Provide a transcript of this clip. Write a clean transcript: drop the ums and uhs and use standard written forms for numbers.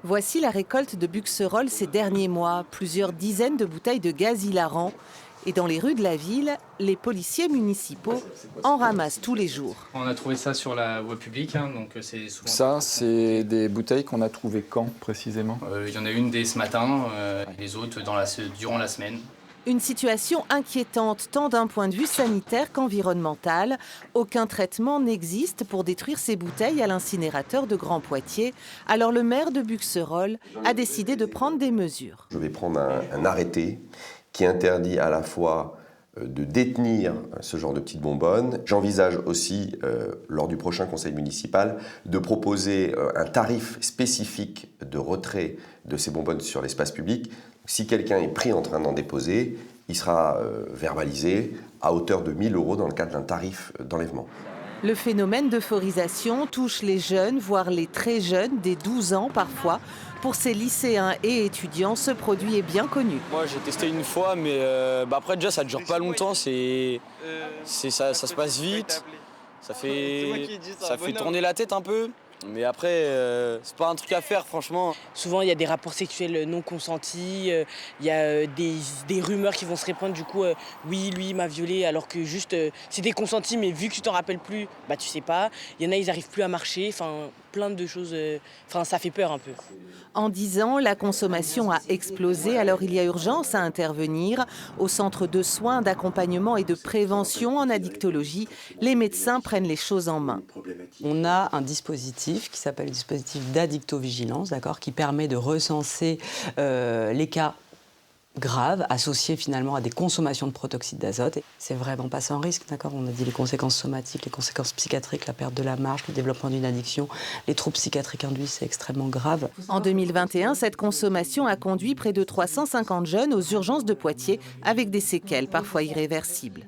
Voici la récolte de Buxerolles ces derniers mois. Plusieurs dizaines de bouteilles de gaz hilarant. Et dans les rues de la ville, les policiers municipaux en ramassent tous les jours. On a trouvé ça sur la voie publique, donc c'est souvent... Ça, c'est des bouteilles qu'on a trouvées quand, précisément? Il y en a une dès ce matin, les autres durant la semaine. Une situation inquiétante tant d'un point de vue sanitaire qu'environnemental. Aucun traitement n'existe pour détruire ces bouteilles à l'incinérateur de Grand Poitiers. Alors le maire de Buxerolles a décidé de prendre des mesures. Je vais prendre un arrêté qui interdit à la fois de détenir ce genre de petites bonbonnes. J'envisage aussi, lors du prochain conseil municipal, de proposer un tarif spécifique de retrait de ces bonbonnes sur l'espace public. Si quelqu'un est pris en train d'en déposer, il sera verbalisé à hauteur de 1 000 € dans le cadre d'un tarif d'enlèvement. Le phénomène d'euphorisation touche les jeunes, voire les très jeunes, des 12 ans parfois. Pour ces lycéens et étudiants, ce produit est bien connu. Moi j'ai testé une fois, mais après déjà ça ne dure pas longtemps, ça se passe vite, ça fait tourner la tête un peu. Mais après, c'est pas un truc à faire, franchement. Souvent, il y a des rapports sexuels non consentis, il y a des rumeurs qui vont se répandre, du coup, oui, lui, il m'a violée, alors que juste, c'était consenti, mais vu que tu t'en rappelles plus, bah tu sais pas. Il y en a, ils arrivent plus à marcher, enfin, plein de choses, ça fait peur un peu. En 10 ans, la consommation a explosé, alors il y a urgence à intervenir. Au centre de soins, d'accompagnement et de prévention en addictologie, les médecins prennent les choses en main. On a un dispositif qui s'appelle le dispositif d'addictovigilance, qui permet de recenser les cas graves associés finalement à des consommations de protoxyde d'azote. C'est vraiment pas sans risque, On a dit les conséquences somatiques, les conséquences psychiatriques, la perte de la marche, le développement d'une addiction, les troubles psychiatriques induits, c'est extrêmement grave. En 2021, cette consommation a conduit près de 350 jeunes aux urgences de Poitiers avec des séquelles parfois irréversibles.